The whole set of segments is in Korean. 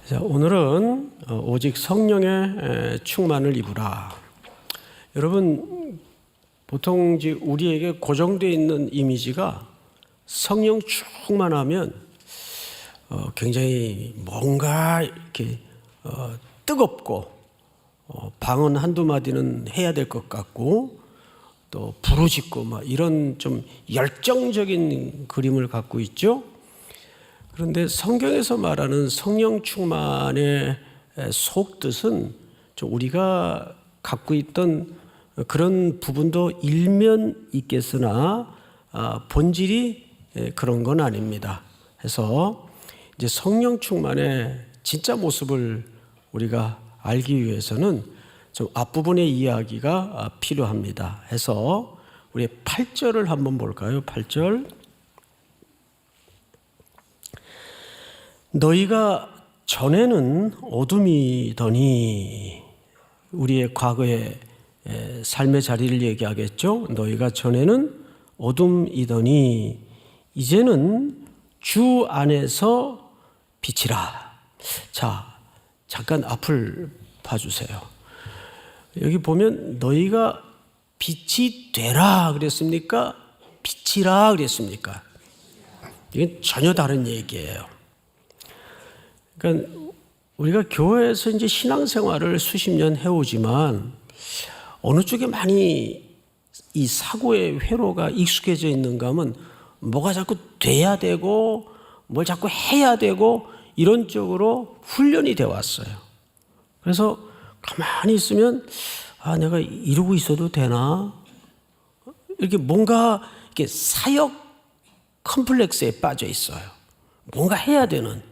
자, 오늘은 오직 성령의 충만을 입으라. 여러분, 보통 이제 우리에게 고정되어 있는 이미지가 성령 충만하면 굉장히 뭔가 이렇게 뜨겁고 방언 한두 마디는 해야 될 것 같고 또 부르짖고 막 이런 좀 열정적인 그림을 갖고 있죠. 그런데 성경에서 말하는 성령 충만의 속뜻은 좀 우리가 갖고 있던 그런 부분도 일면 있겠으나 본질이 그런 건 아닙니다. 해서 이제 성령 충만의 진짜 모습을 우리가 알기 위해서는 좀 앞부분의 이야기가 필요합니다. 해서 우리 8절을 한번 볼까요? 8절. 너희가 전에는 어둠이더니, 우리의 과거의 삶의 자리를 얘기하겠죠. 너희가 전에는 어둠이더니 이제는 주 안에서 빛이라. 자, 잠깐 앞을 봐주세요. 여기 보면 너희가 빛이 되라 그랬습니까? 빛이라 그랬습니까? 이건 전혀 다른 얘기예요. 그러니까 우리가 교회에서 이제 신앙생활을 수십 년 해오지만 어느 쪽에 많이 이 사고의 회로가 익숙해져 있는가 하면 뭐가 자꾸 돼야 되고 뭘 자꾸 해야 되고 이런 쪽으로 훈련이 되어 왔어요. 그래서 가만히 있으면 내가 이러고 있어도 되나? 이렇게 뭔가 이렇게 사역 컴플렉스에 빠져 있어요. 뭔가 해야 되는.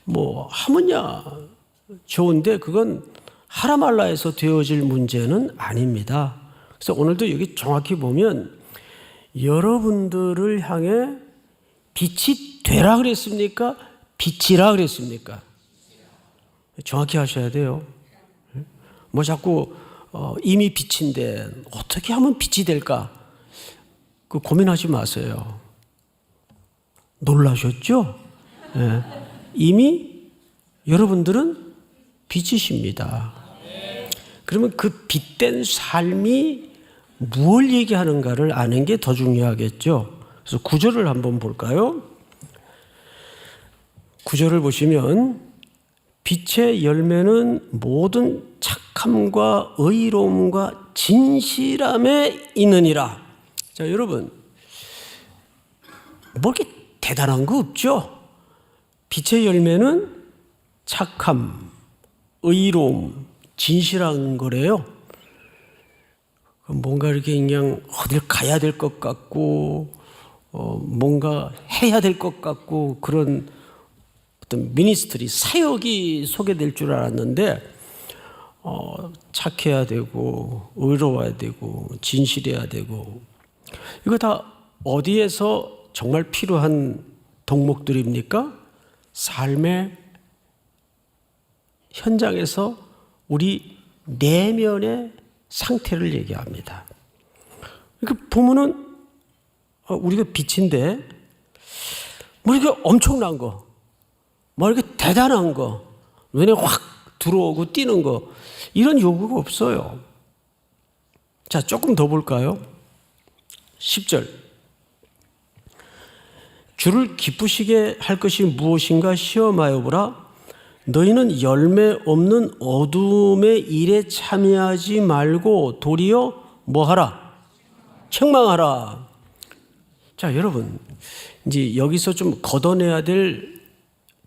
뭐 하면야 좋은데 그건 하라 말라 해서 되어질 문제는 아닙니다. 그래서 오늘도 여기 정확히 보면 여러분들을 향해 빛이 되라 그랬습니까? 빛이라 그랬습니까? 정확히 하셔야 돼요. 뭐 자꾸 이미 빛인데 어떻게 하면 빛이 될까? 그 고민하지 마세요. 놀라셨죠? 네. 이미 여러분들은 빛이십니다. 그러면 그 빛된 삶이 무엇을 얘기하는가를 아는 게 더 중요하겠죠. 그래서 9절을 한번 볼까요? 9절을 보시면 빛의 열매는 모든 착함과 의로움과 진실함에 있느니라. 자, 여러분, 뭐 이렇게 대단한 거 없죠? 빛의 열매는 착함, 의로움, 진실한 거래요. 뭔가 이렇게 그냥 어딜 가야 될 것 같고 뭔가 해야 될 것 같고 그런 어떤 미니스트리, 사역이 소개될 줄 알았는데 착해야 되고 의로워야 되고 진실해야 되고 이거 다 어디에서 정말 필요한 덕목들입니까? 삶의 현장에서 우리 내면의 상태를 얘기합니다. 그러니까 보면은 우리가 빛인데 뭐 이렇게 엄청난 거, 뭐 이렇게 대단한 거, 눈에 확 들어오고 띄는 거 이런 요구가 없어요. 자, 조금 더 볼까요? 10절. 주를 기쁘시게 할 것이 무엇인가 시험하여 보라. 너희는 열매 없는 어둠의 일에 참여하지 말고 도리어 뭐하라? 책망하라. 자, 여러분, 이제 여기서 좀 걷어내야 될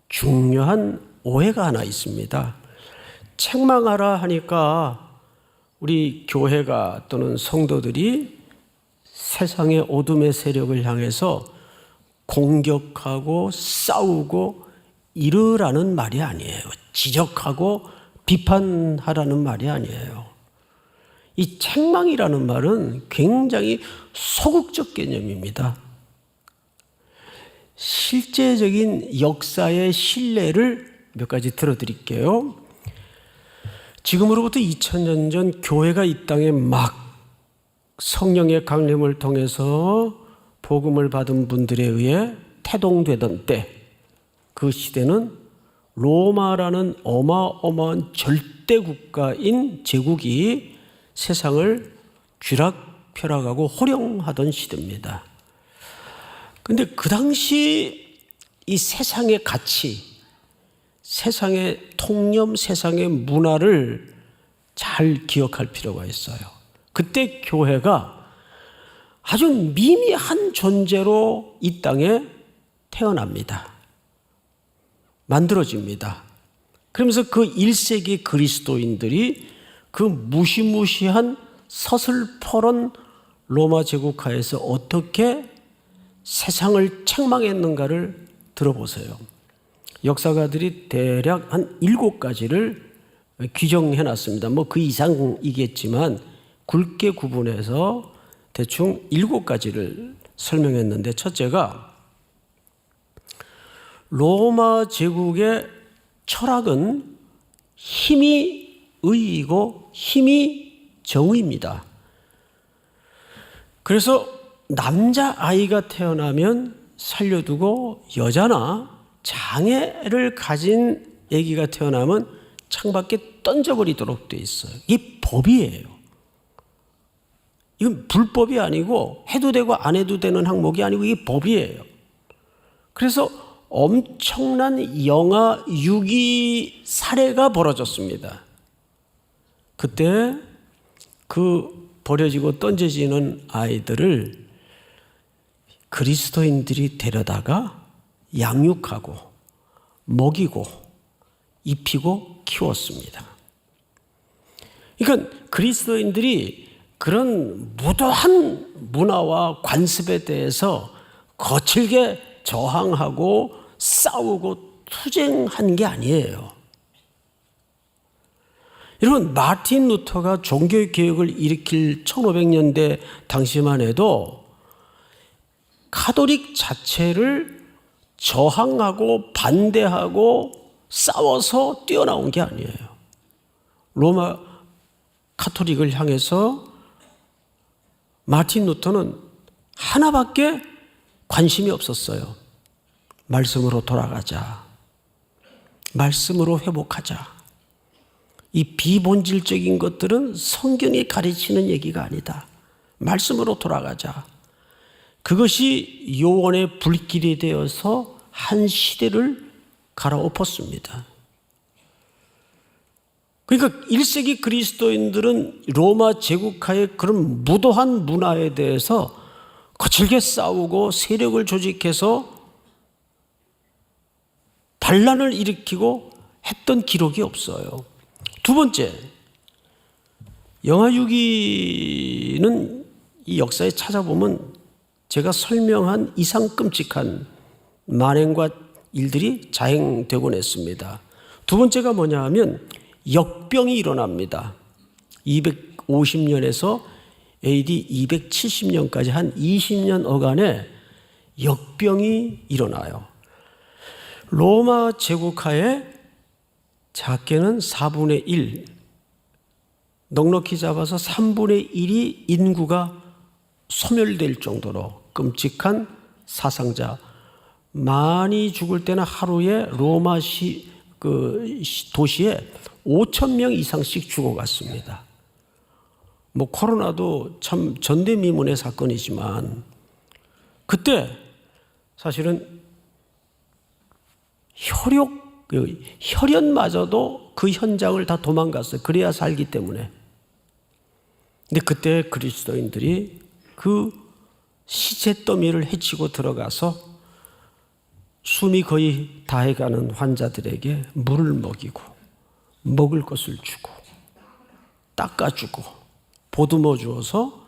중요한 오해가 하나 있습니다. 책망하라 하니까 우리 교회가 또는 성도들이 세상의 어둠의 세력을 향해서 공격하고 싸우고 이르라는 말이 아니에요. 지적하고 비판하라는 말이 아니에요. 이 책망이라는 말은 굉장히 소극적 개념입니다. 실제적인 역사의 신뢰를 몇 가지 들어드릴게요. 지금으로부터 2000년 전 교회가 이 땅에 막 성령의 강림을 통해서 복음을 받은 분들에 의해 태동되던 때, 그 시대는 로마라는 어마어마한 절대 국가인 제국이 세상을 쥐락펴락하고 호령하던 시대입니다. 근데 그 당시 이 세상의 가치, 세상의 통념, 세상의 문화를 잘 기억할 필요가 있어요. 그때 교회가 아주 미미한 존재로 이 땅에 태어납니다. 만들어집니다. 그러면서 그 1세기 그리스도인들이 그 무시무시한 서슬퍼런 로마 제국하에서 어떻게 세상을 책망했는가를 들어보세요. 역사가들이 대략 한 7가지를 규정해 놨습니다. 뭐 그 이상이겠지만 굵게 구분해서 대충 7가지를 설명했는데, 첫째가 로마 제국의 철학은 힘이 의이고 힘이 정의입니다. 그래서 남자아이가 태어나면 살려두고 여자나 장애를 가진 아기가 태어나면 창밖에 던져버리도록 돼 있어요. 이게 법이에요. 이건 불법이 아니고 해도 되고 안 해도 되는 항목이 아니고 이게 법이에요. 그래서 엄청난 영아 유기 사례가 벌어졌습니다. 그때 그 버려지고 던져지는 아이들을 그리스도인들이 데려다가 양육하고 먹이고 입히고 키웠습니다. 그러니까 그리스도인들이 그런 무도한 문화와 관습에 대해서 거칠게 저항하고 싸우고 투쟁한 게 아니에요. 여러분, 마틴 루터가 종교 개혁을 일으킬 1500년대 당시만 해도 카톨릭 자체를 저항하고 반대하고 싸워서 뛰어나온 게 아니에요. 로마 카톨릭을 향해서 마틴 루터는 하나밖에 관심이 없었어요. 말씀으로 돌아가자. 말씀으로 회복하자. 이 비본질적인 것들은 성경이 가르치는 얘기가 아니다. 말씀으로 돌아가자. 그것이 요원의 불길이 되어서 한 시대를 갈아엎었습니다. 그러니까 1세기 그리스도인들은 로마 제국하의 그런 무도한 문화에 대해서 거칠게 싸우고 세력을 조직해서 반란을 일으키고 했던 기록이 없어요. 두 번째, 영아유기는 이 역사에 찾아보면 제가 설명한 이상 끔찍한 만행과 일들이 자행되곤 했습니다. 두 번째가 뭐냐 하면 역병이 일어납니다. 250년에서 AD 270년까지 한 20년 어간에 역병이 일어나요. 로마 제국하에 작게는 4분의 1, 넉넉히 잡아서 3분의 1이 인구가 소멸될 정도로 끔찍한 사상자, 많이 죽을 때는 하루에 로마 도시에 5,000명 이상씩 죽어갔습니다. 뭐 코로나도 참 전대미문의 사건이지만 그때 사실은 혈연마저도 그 현장을 다 도망갔어요. 그래야 살기 때문에. 근데 그때 그리스도인들이 그 시체 더미를 헤치고 들어가서 숨이 거의 다해가는 환자들에게 물을 먹이고 먹을 것을 주고 닦아주고 보듬어 주어서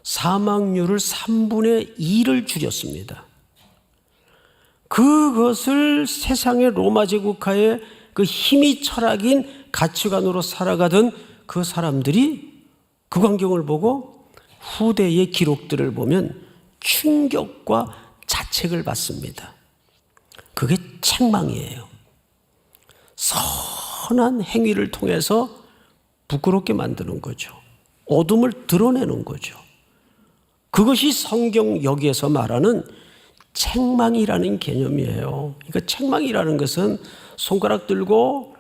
사망률을 3분의 2를 줄였습니다. 그것을 세상의 로마 제국하에 그 힘이 철학인 가치관으로 살아가던 그 사람들이 그 광경을 보고 후대의 기록들을 보면 충격과 자책을 받습니다. 그게 책망이에요. 선한 행위를 통해서 부끄럽게 만드는 거죠. 어둠을 드러내는 거죠. 그것이 성경 여기에서 말하는 책망이라는 개념이에요. 그러니까 책망이라는 것은 손가락 들고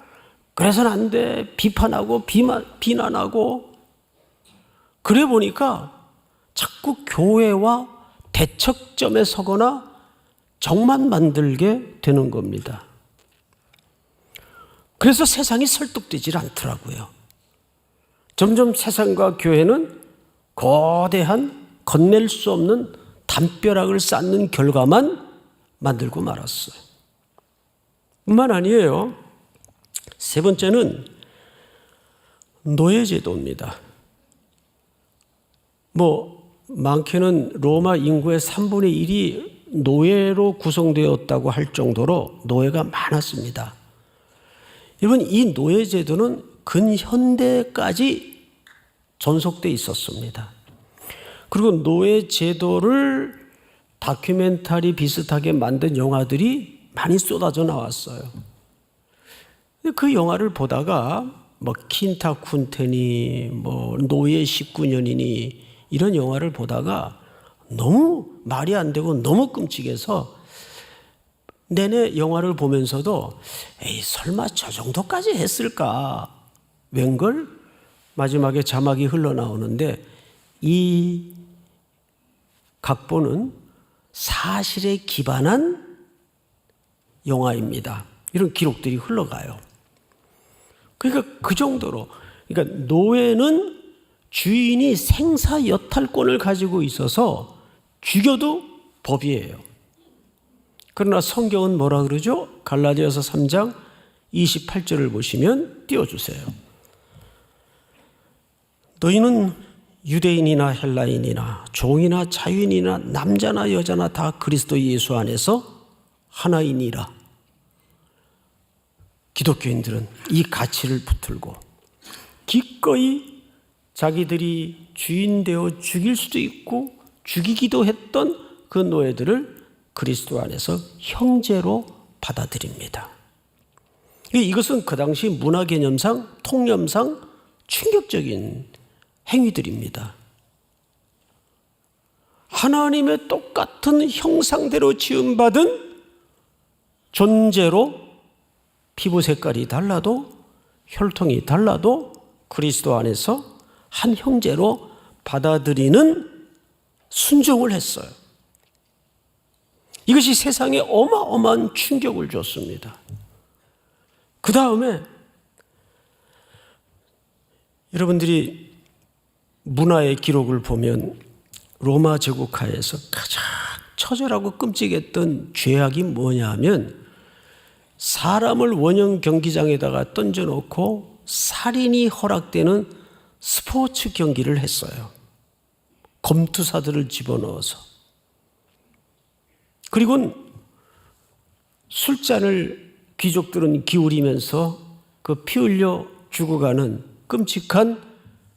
그래서는 안 돼, 비판하고 비난하고, 그래 보니까 자꾸 교회와 대척점에 서거나 적만 만들게 되는 겁니다. 그래서 세상이 설득되질 않더라고요. 점점 세상과 교회는 거대한 건넬 수 없는 담벼락을 쌓는 결과만 만들고 말았어요. 뿐만 아니에요. 세 번째는 노예제도입니다. 많게는 로마 인구의 3분의 1이 노예로 구성되었다고 할 정도로 노예가 많았습니다. 여러분, 이 노예제도는 근현대까지 존속되어 있었습니다. 그리고 노예제도를 다큐멘터리 비슷하게 만든 영화들이 많이 쏟아져 나왔어요. 그 영화를 보다가 킨타쿤테니, 노예 19년이니 이런 영화를 보다가 너무 말이 안 되고 너무 끔찍해서 내내 영화를 보면서도 에이, 설마 저 정도까지 했을까? 웬걸? 마지막에 자막이 흘러나오는데 이 각본은 사실에 기반한 영화입니다. 이런 기록들이 흘러가요. 그러니까 그 정도로, 그러니까 노예는 주인이 생사 여탈권을 가지고 있어서 죽여도 법이에요. 그러나 성경은 뭐라 그러죠? 갈라디아서 3장 28절을 보시면 띄워주세요. 너희는 유대인이나 헬라인이나 종이나 자유인이나 남자나 여자나 다 그리스도 예수 안에서 하나이니라. 기독교인들은 이 가치를 붙들고 기꺼이 자기들이 주인 되어 죽일 수도 있고 죽이기도 했던 그 노예들을 그리스도 안에서 형제로 받아들입니다. 이것은 그 당시 문화 개념상, 통념상 충격적인 행위들입니다. 하나님의 똑같은 형상대로 지음받은 존재로 피부 색깔이 달라도 혈통이 달라도 그리스도 안에서 한 형제로 받아들이는 순종을 했어요. 이것이 세상에 어마어마한 충격을 줬습니다. 그 다음에 여러분들이 문화의 기록을 보면 로마 제국하에서 가장 처절하고 끔찍했던 죄악이 뭐냐 하면 사람을 원형 경기장에다가 던져놓고 살인이 허락되는 스포츠 경기를 했어요. 검투사들을 집어넣어서. 그리고 술잔을 귀족들은 기울이면서 그 피 흘려 죽어가는 끔찍한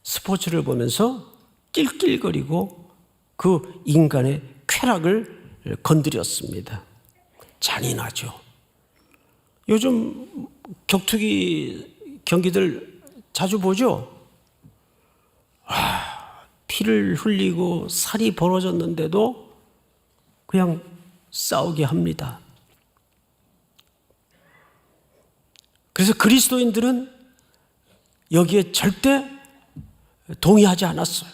스포츠를 보면서 낄낄거리고 그 인간의 쾌락을 건드렸습니다. 잔인하죠. 요즘 격투기 경기들 자주 보죠? 피를 흘리고 살이 벌어졌는데도 그냥 싸우게 합니다. 그래서 그리스도인들은 여기에 절대 동의하지 않았어요.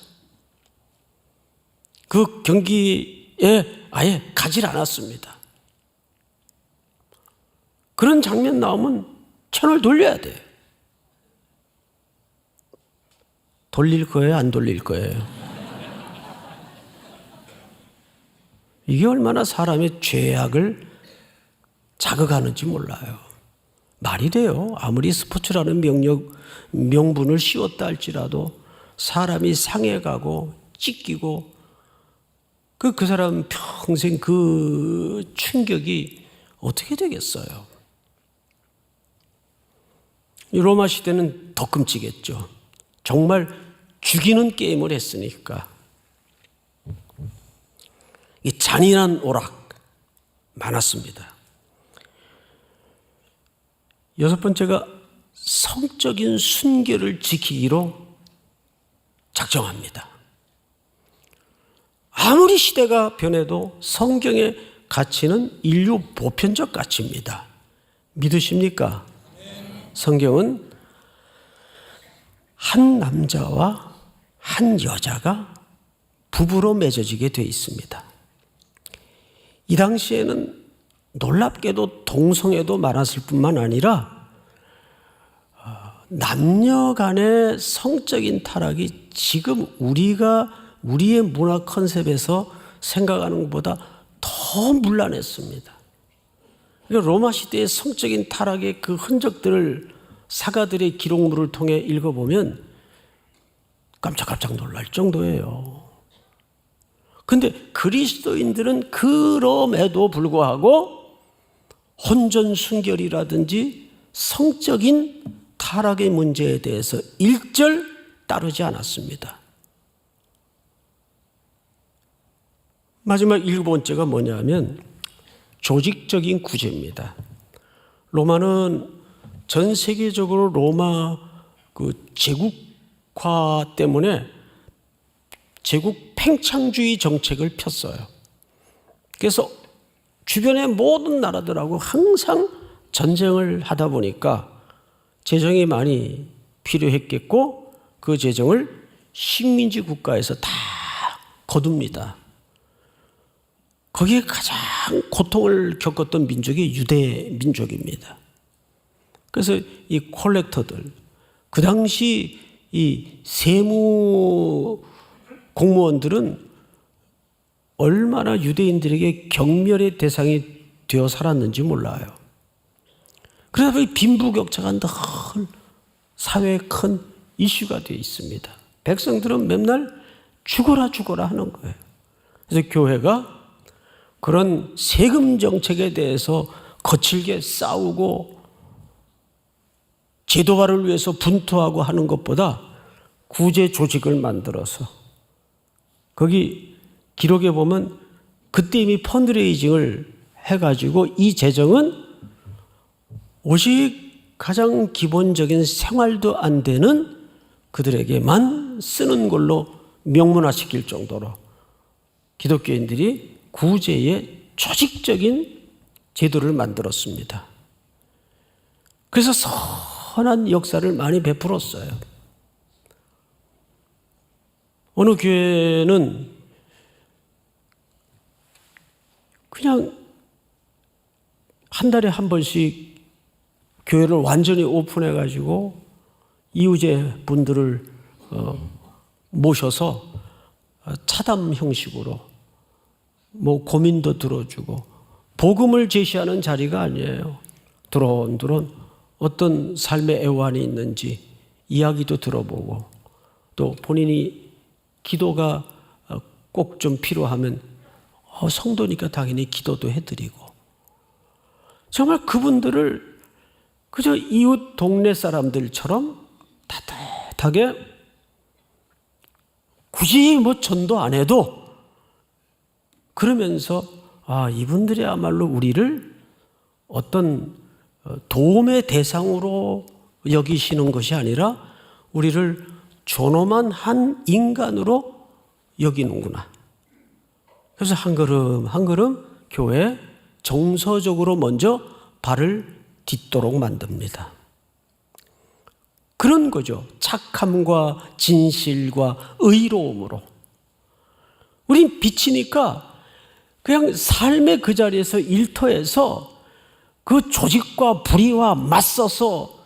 그 경기에 아예 가지 않았습니다. 그런 장면 나오면 채널 돌려야 돼. 돌릴 거예요? 안 돌릴 거예요? 이게 얼마나 사람의 죄악을 자극하는지 몰라요. 말이 돼요. 아무리 스포츠라는 명분을 씌웠다 할지라도 사람이 상해가고 찢기고 그 사람 평생 그 충격이 어떻게 되겠어요? 로마 시대는 더 끔찍했죠. 정말 죽이는 게임을 했으니까. 이 잔인한 오락 많았습니다. 여섯 번째가 성적인 순결을 지키기로 작정합니다. 아무리 시대가 변해도 성경의 가치는 인류 보편적 가치입니다. 믿으십니까? 성경은 한 남자와 한 여자가 부부로 맺어지게 되어 있습니다. 이 당시에는 놀랍게도 동성애도 많았을 뿐만 아니라 남녀 간의 성적인 타락이 지금 우리의 문화 컨셉에서 생각하는 것보다 더 문란했습니다. 그러니까 로마 시대의 성적인 타락의 그 흔적들을 사가들의 기록물을 통해 읽어보면 깜짝깜짝 놀랄 정도예요. 근데 그리스도인들은 그럼에도 불구하고 혼전순결이라든지 성적인 타락의 문제에 대해서 일절 따르지 않았습니다. 마지막 일곱 번째가 뭐냐면 조직적인 구제입니다. 로마는 전 세계적으로 로마 그 제국화 때문에 제국 팽창주의 정책을 폈어요. 그래서 주변의 모든 나라들하고 항상 전쟁을 하다 보니까 재정이 많이 필요했겠고 그 재정을 식민지 국가에서 다 거둡니다. 거기에 가장 고통을 겪었던 민족이 유대 민족입니다. 그래서 이 콜렉터들, 그 당시 이 세무 공무원들은 얼마나 유대인들에게 경멸의 대상이 되어 살았는지 몰라요. 그러다 보니 빈부격차가 늘 사회에 큰 이슈가 되어 있습니다. 백성들은 맨날 죽어라 하는 거예요. 그래서 교회가 그런 세금 정책에 대해서 거칠게 싸우고 제도화를 위해서 분투하고 하는 것보다 구제 조직을 만들어서 거기 기록에 보면 그때 이미 펀드레이징을 해가지고 이 재정은 오직 가장 기본적인 생활도 안 되는 그들에게만 쓰는 걸로 명문화시킬 정도로 기독교인들이 구제의 조직적인 제도를 만들었습니다. 그래서 선한 역사를 많이 베풀었어요. 어느 교회는 그냥 한 달에 한 번씩 교회를 완전히 오픈해가지고 이후제 분들을 모셔서 차담 형식으로 뭐 고민도 들어주고 복음을 제시하는 자리가 아니에요. 드론드론 어떤 삶의 애환이 있는지 이야기도 들어보고 또 본인이 기도가 꼭 좀 필요하면 성도니까 당연히 기도도 해드리고 정말 그분들을 그저 이웃 동네 사람들처럼 따뜻하게 굳이 뭐 전도 안 해도 그러면서 이분들이야말로 우리를 어떤 도움의 대상으로 여기시는 것이 아니라 우리를 존엄한 한 인간으로 여기는구나. 그래서 한 걸음 한 걸음 교회에 정서적으로 먼저 발을 딛도록 만듭니다. 그런 거죠. 착함과 진실과 의로움으로. 우린 빛이니까 그냥 삶의 그 자리에서 일터에서 그 조직과 불의와 맞서서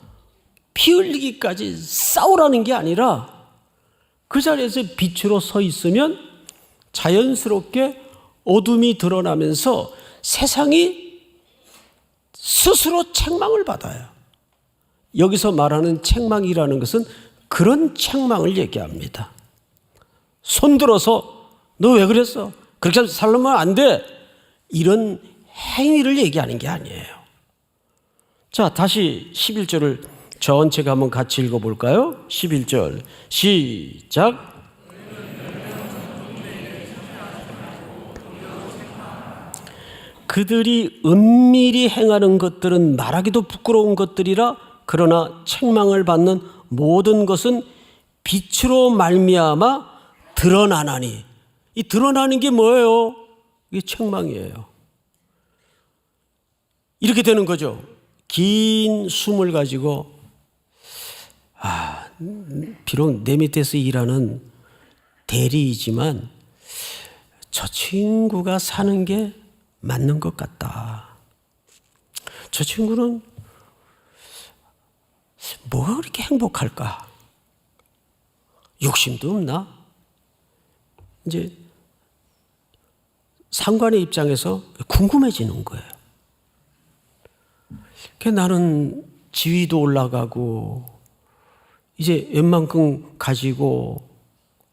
피 흘리기까지 싸우라는 게 아니라 그 자리에서 빛으로 서 있으면 자연스럽게 어둠이 드러나면서 세상이 스스로 책망을 받아요. 여기서 말하는 책망이라는 것은 그런 책망을 얘기합니다. 손들어서 너 왜 그랬어? 그렇게 살면 안 돼. 이런 행위를 얘기하는 게 아니에요. 자, 다시 11절을 전체가 한번 같이 읽어볼까요? 11절 시작. 그들이 은밀히 행하는 것들은 말하기도 부끄러운 것들이라 그러나 책망을 받는 모든 것은 빛으로 말미암아 드러나나니. 이 드러나는 게 뭐예요? 이게 책망이에요. 이렇게 되는 거죠. 긴 숨을 가지고 비록 내 밑에서 일하는 대리이지만 저 친구가 사는 게 맞는 것 같다. 저 친구는 뭐가 그렇게 행복할까? 욕심도 없나? 이제 상관의 입장에서 궁금해지는 거예요. 나는 지위도 올라가고 이제 웬만큼 가지고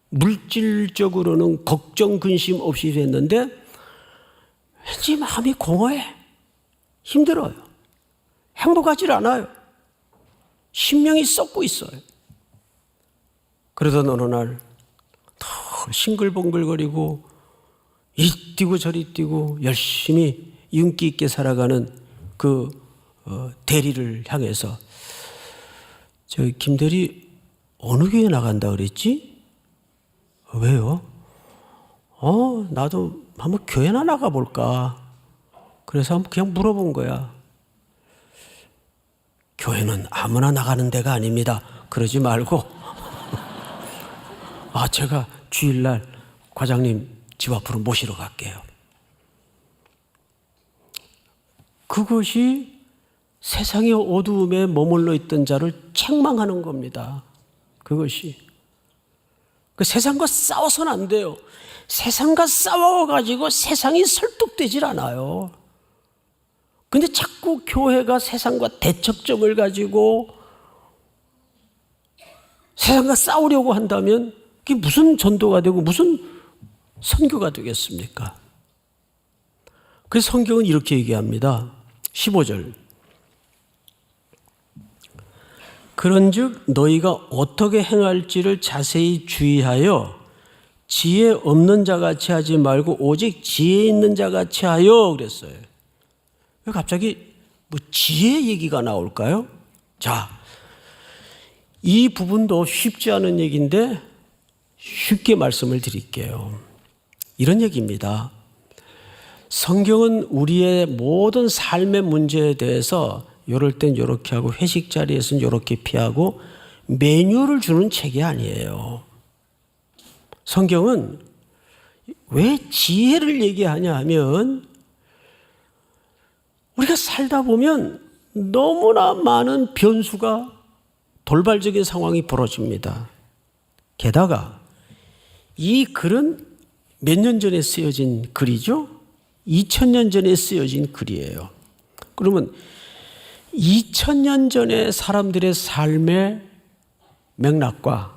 물질적으로는 걱정 근심 없이 됐는데 왠지 마음이 공허해. 힘들어요. 행복하지 않아요. 심령이 썩고 있어요. 그러던 어느 날 더 싱글벙글거리고 이 뛰고 저리 뛰고 열심히 윤기 있게 살아가는 그 대리를 향해서 김 대리 어느 교회 나간다 그랬지? 왜요? 나도 한번 교회나 나가볼까. 그래서 한번 그냥 물어본 거야. 교회는 아무나 나가는 데가 아닙니다. 그러지 말고 제가 주일날 과장님 집 앞으로 모시러 갈게요. 그것이 세상의 어두움에 머물러 있던 자를 책망하는 겁니다. 그것이. 그 세상과 싸워서는 안 돼요. 세상과 싸워가지고 세상이 설득되질 않아요. 근데 자꾸 교회가 세상과 대척점을 가지고 세상과 싸우려고 한다면 그게 무슨 전도가 되고 무슨 선교가 되겠습니까? 그래서 성경은 이렇게 얘기합니다. 15절. 그런즉 너희가 어떻게 행할지를 자세히 주의하여 지혜 없는 자같이 하지 말고 오직 지혜 있는 자같이 하여 그랬어요. 왜 갑자기 지혜 얘기가 나올까요? 자, 이 부분도 쉽지 않은 얘기인데 쉽게 말씀을 드릴게요. 이런 얘기입니다. 성경은 우리의 모든 삶의 문제에 대해서 이럴 땐 이렇게 하고 회식 자리에서는 이렇게 피하고 매뉴얼을 주는 책이 아니에요. 성경은 왜 지혜를 얘기하냐 하면 우리가 살다 보면 너무나 많은 변수가 돌발적인 상황이 벌어집니다. 게다가 이 글은 몇 년 전에 쓰여진 글이죠? 2000년 전에 쓰여진 글이에요. 그러면 2000년 전에 사람들의 삶의 맥락과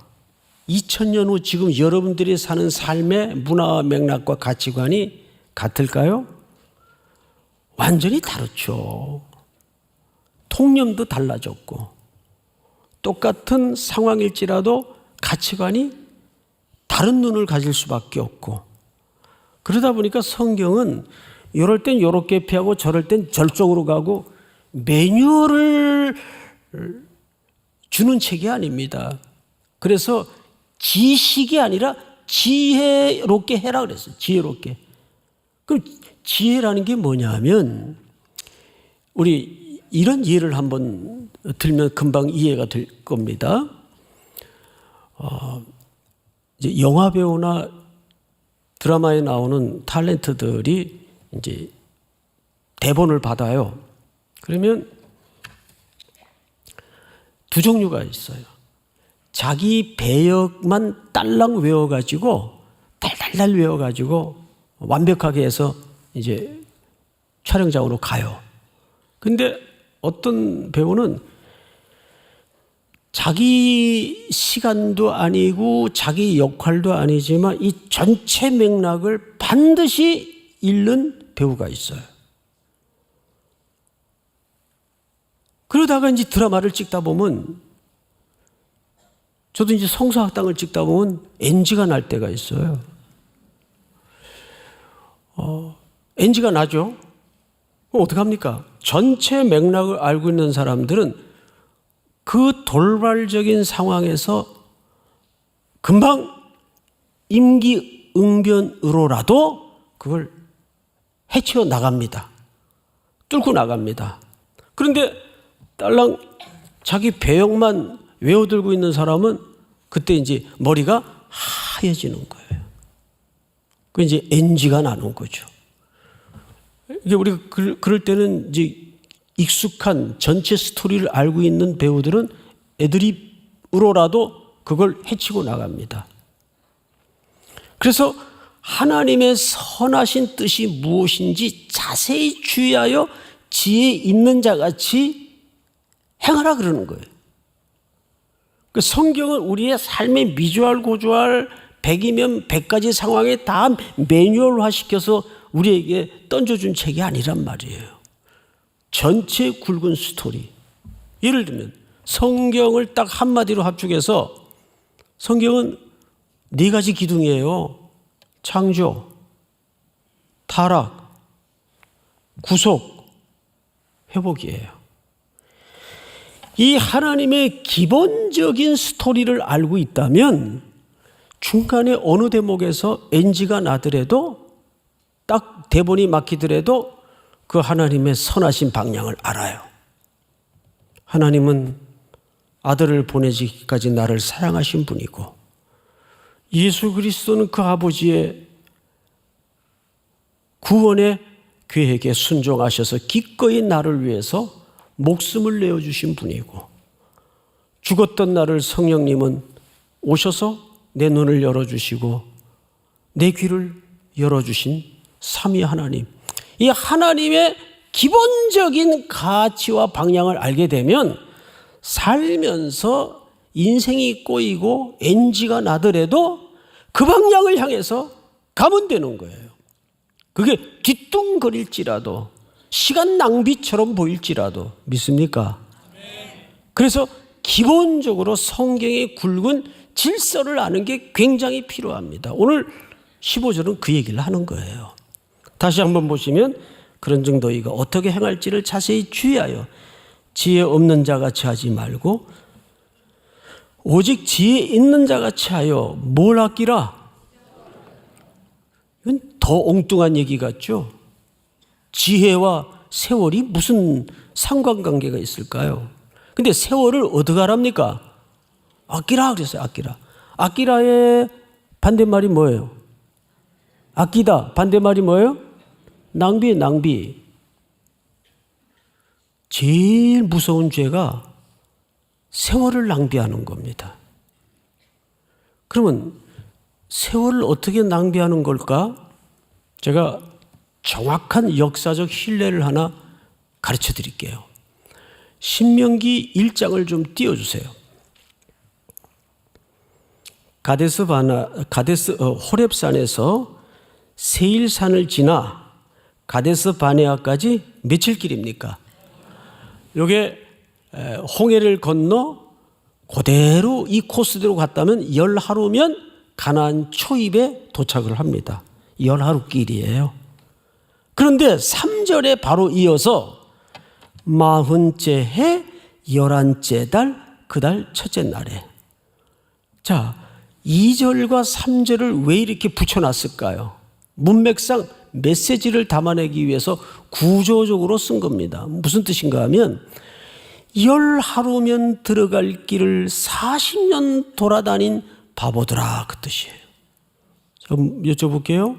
2000년 후 지금 여러분들이 사는 삶의 문화와 맥락과 가치관이 같을까요? 완전히 다르죠. 통념도 달라졌고 똑같은 상황일지라도 가치관이 다른 눈을 가질 수밖에 없고 그러다 보니까 성경은 이럴 땐 이렇게 피하고 저럴 땐 저쪽으로 가고 매뉴얼을 주는 책이 아닙니다. 그래서 지식이 아니라 지혜롭게 해라 그랬어요. 지혜롭게. 그럼 지혜라는 게 뭐냐 하면 우리 이런 예를 한번 들면 금방 이해가 될 겁니다. 이제 영화 배우나 드라마에 나오는 탤런트들이 이제 대본을 받아요. 그러면 두 종류가 있어요. 자기 배역만 딸랑 외워가지고 달달달 외워가지고 완벽하게 해서 이제 촬영장으로 가요. 근데 어떤 배우는 자기 시간도 아니고 자기 역할도 아니지만 이 전체 맥락을 반드시 읽는 배우가 있어요. 그러다가 이제 드라마를 찍다 보면 저도 이제 성서학당을 찍다 보면 NG가 날 때가 있어요. NG가 나죠. 그럼 어떡합니까? 전체 맥락을 알고 있는 사람들은 그 돌발적인 상황에서 금방 임기응변으로라도 그걸 헤쳐 나갑니다. 뚫고 나갑니다. 그런데 딸랑딸랑 자기 배역만 외워들고 있는 사람은 그때 이제 머리가 하얘지는 거예요. 그 이제 NG가 나는 거죠. 이게 우리가 그럴 때는 이제 익숙한 전체 스토리를 알고 있는 배우들은 애드립으로라도 그걸 해치고 나갑니다. 그래서 하나님의 선하신 뜻이 무엇인지 자세히 주의하여 지혜 있는 자같이 행하라 그러는 거예요. 그 성경은 우리의 삶의 미주알 고주알 100이면 100가지 상황에 다 매뉴얼화 시켜서 우리에게 던져준 책이 아니란 말이에요. 전체 굵은 스토리. 예를 들면 성경을 딱 한마디로 합죽해서 성경은 4가지 기둥이에요. 창조, 타락, 구속, 회복이에요. 이 하나님의 기본적인 스토리를 알고 있다면 중간에 어느 대목에서 NG가 나더라도 딱 대본이 막히더라도 그 하나님의 선하신 방향을 알아요. 하나님은 아들을 보내기까지 나를 사랑하신 분이고 예수 그리스도는 그 아버지의 구원의 계획에 순종하셔서 기꺼이 나를 위해서 목숨을 내어주신 분이고 죽었던 나를 성령님은 오셔서 내 눈을 열어주시고 내 귀를 열어주신 삼위 하나님. 이 하나님의 기본적인 가치와 방향을 알게 되면 살면서 인생이 꼬이고 NG가 나더라도 그 방향을 향해서 가면 되는 거예요. 그게 뒤뚱거릴지라도 시간 낭비처럼 보일지라도 믿습니까? 그래서 기본적으로 성경의 굵은 질서를 아는 게 굉장히 필요합니다. 오늘 15절은 그 얘기를 하는 거예요. 다시 한번 보시면 그런즉 너희가 어떻게 행할지를 자세히 주의하여 지혜 없는 자같이 하지 말고 오직 지혜 있는 자같이 하여 뭘 아끼라? 이건 더 엉뚱한 얘기 같죠? 지혜와 세월이 무슨 상관관계가 있을까요? 근데 세월을 어떻게 하랍니까? 아끼라 그랬어요. 아끼라. 아끼라의 반대말이 뭐예요? 아끼다. 반대말이 뭐예요? 낭비예요. 낭비. 제일 무서운 죄가 세월을 낭비하는 겁니다. 그러면 세월을 어떻게 낭비하는 걸까? 제가 정확한 역사적 신뢰를 하나 가르쳐 드릴게요. 신명기 1장을 좀 띄워주세요. 호렙산에서 세일산을 지나 가데스 바네아까지 며칠 길입니까? 요게 홍해를 건너 그대로 이 코스대로 갔다면 10하루면 가나안 초입에 도착을 합니다. 10하루 길이에요. 그런데 3절에 바로 이어서 40째 해 11째 달 그 달 첫째 날에. 자, 2절과 3절을 왜 이렇게 붙여놨을까요? 문맥상 메시지를 담아내기 위해서 구조적으로 쓴 겁니다. 무슨 뜻인가 하면 10하루면 들어갈 길을 40년 돌아다닌 바보들아 그 뜻이에요. 좀 여쭤볼게요.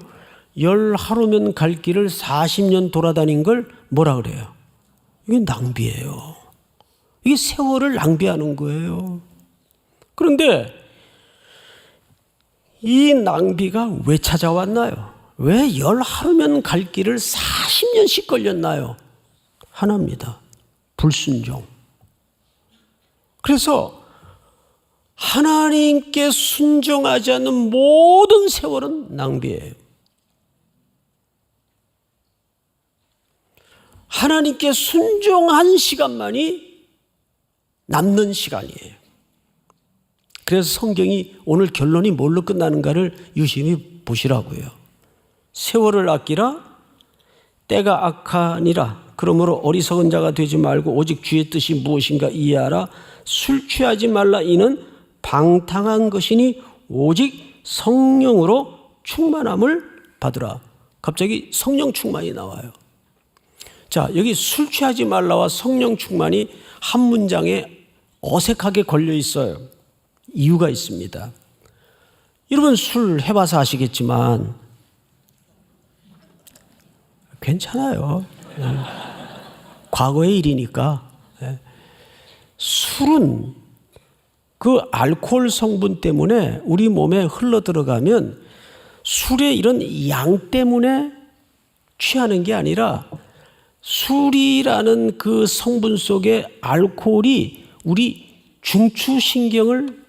10하루면 갈 길을 40년 돌아다닌 걸 뭐라 그래요? 이게 낭비예요. 이게 세월을 낭비하는 거예요. 그런데 이 낭비가 왜 찾아왔나요? 왜 10하루면 갈 길을 40년씩 걸렸나요? 하나입니다. 불순종. 그래서 하나님께 순종하지 않는 모든 세월은 낭비예요. 하나님께 순종한 시간만이 남는 시간이에요. 그래서 성경이 오늘 결론이 뭘로 끝나는가를 유심히 보시라고요. 세월을 아끼라 때가 악하니라. 그러므로 어리석은 자가 되지 말고 오직 주의 뜻이 무엇인가 이해하라. 술 취하지 말라. 이는 방탕한 것이니 오직 성령으로 충만함을 받으라. 갑자기 성령 충만이 나와요. 자, 여기 술 취하지 말라와 성령 충만이 한 문장에 어색하게 걸려 있어요. 이유가 있습니다. 여러분 술 해봐서 아시겠지만 괜찮아요. 과거의 일이니까. 술은 그 알코올 성분 때문에 우리 몸에 흘러 들어가면 술의 이런 양 때문에 취하는 게 아니라 술이라는 그 성분 속에 알코올이 우리 중추신경을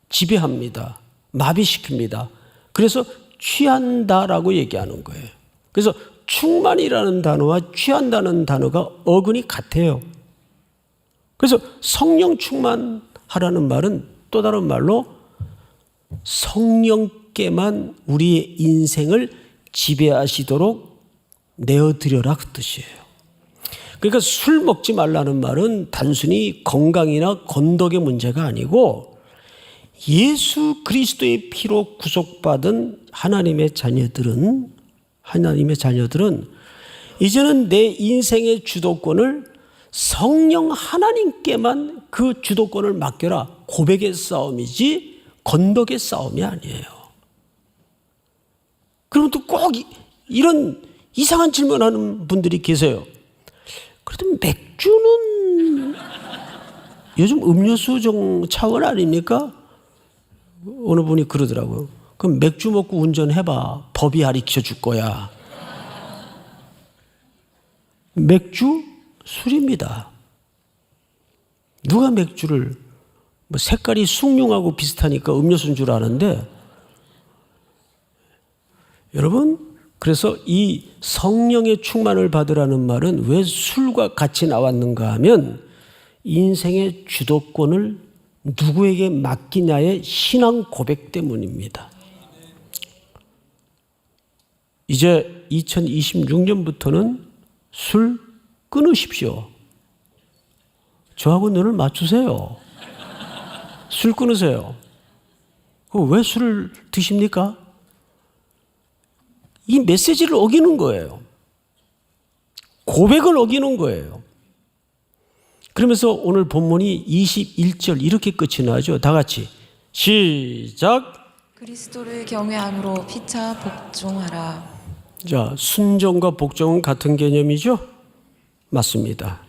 지배합니다. 마비시킵니다. 그래서 취한다라고 얘기하는 거예요. 그래서 충만이라는 단어와 취한다는 단어가 어근이 같아요. 그래서 성령 충만하라는 말은 또 다른 말로 성령께만 우리의 인생을 지배하시도록 내어드려라 그 뜻이에요. 그러니까 술 먹지 말라는 말은 단순히 건강이나 건덕의 문제가 아니고 예수 그리스도의 피로 구속받은 하나님의 자녀들은 이제는 내 인생의 주도권을 성령 하나님께만 그 주도권을 맡겨라. 고백의 싸움이지 건덕의 싸움이 아니에요. 그럼 또 꼭 이런 이상한 질문하는 분들이 계세요. 그래도 맥주는 요즘 음료수 차원 아닙니까? 어느 분이 그러더라고요. 그럼 맥주 먹고 운전해봐. 법이 가르쳐 줄 거야. 맥주 술입니다. 누가 맥주를 색깔이 숭늉하고 비슷하니까 음료수인 줄 아는데 여러분 그래서 이 성령의 충만을 받으라는 말은 왜 술과 같이 나왔는가 하면 인생의 주도권을 누구에게 맡기냐의 신앙 고백 때문입니다. 이제 2026년부터는 술 끊으십시오. 저하고 눈을 맞추세요. 술 끊으세요. 왜 술을 드십니까? 이 메시지를 어기는 거예요. 고백을 어기는 거예요. 그러면서 오늘 본문이 21절 이렇게 끝이 나죠. 다 같이 시작. 그리스도를 경외함으로 피차 복종하라. 자, 순종과 복종은 같은 개념이죠? 맞습니다.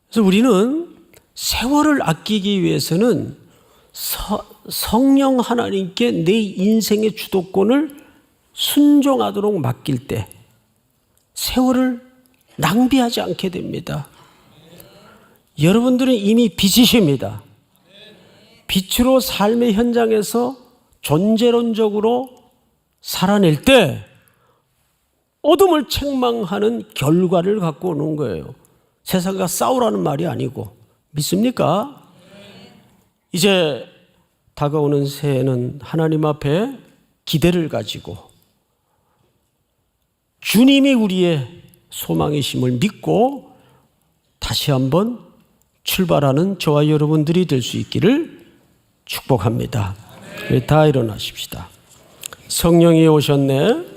그래서 우리는 세월을 아끼기 위해서는 성령 하나님께 내 인생의 주도권을 순종하도록 맡길 때 세월을 낭비하지 않게 됩니다. 여러분들은 이미 빛이십니다. 빛으로 삶의 현장에서 존재론적으로 살아낼 때 어둠을 책망하는 결과를 갖고 오는 거예요. 세상과 싸우라는 말이 아니고. 믿습니까? 이제 다가오는 새해는 하나님 앞에 기대를 가지고 주님이 우리의 소망이심을 믿고 다시 한번 출발하는 저와 여러분들이 될 수 있기를 축복합니다. 다 일어나십시다. 성령이 오셨네.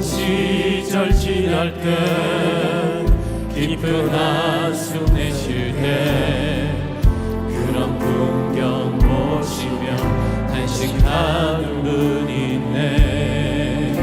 시절 지날 때 깊은 한숨 내쉴 때 그런 풍경 보시며 한식하는 분이 있네.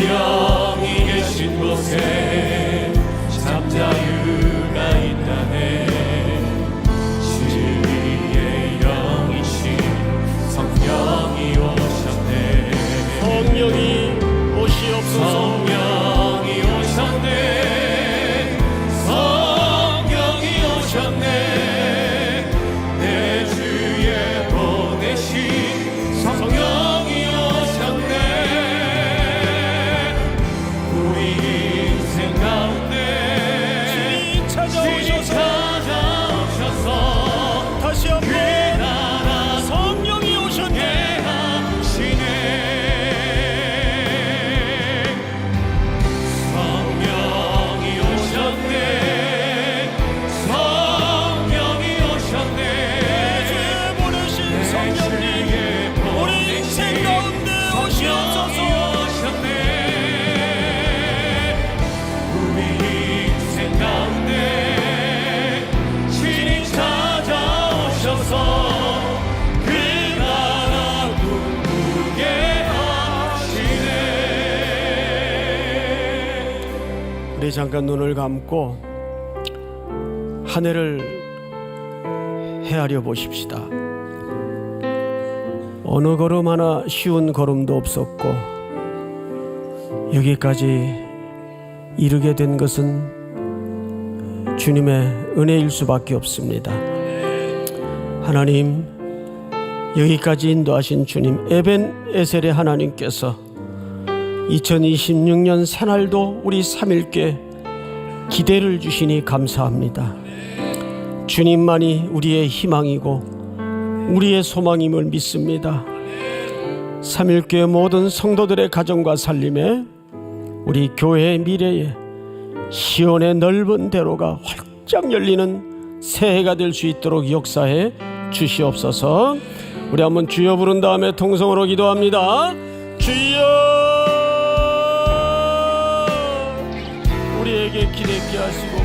영이 계신 곳에 잠자유가 있다네. 진리의 영이신 성령이 오셨네. 성령이 오시옵소서. 성령이 오셨네. 성령이 오셨네. 내 주에 보내신 성령이 오셨네. 우리 인생 가운데 주님 찾아오셔서 다시 한번 성령이 오셨네. 성령이 오셨네. 성령이 오셨네. 주의 보내신 성령님 우리 인생 가운데 오시옵소서. 우리 인생 가운데 신이 찾아오셔서 그 나라 꿈꾸게 하시네. 우리 잠깐 눈을 감고 한 해를 헤아려 보십시다. 어느 걸음 하나 쉬운 걸음도 없었고 여기까지 이르게 된 것은 주님의 은혜일 수밖에 없습니다. 하나님, 여기까지 인도하신 주님, 에벤에셀의 하나님께서 2026년 새날도 우리 삼일께 기대를 주시니 감사합니다. 주님만이 우리의 희망이고 우리의 소망임을 믿습니다. 삼일교회 모든 성도들의 가정과 살림에 우리 교회의 미래에 시온의 넓은 대로가 활짝 열리는 새해가 될 수 있도록 역사해 주시옵소서. 우리 한번 주여 부른 다음에 통성으로 기도합니다. 주여, 우리에게 기대케 하시고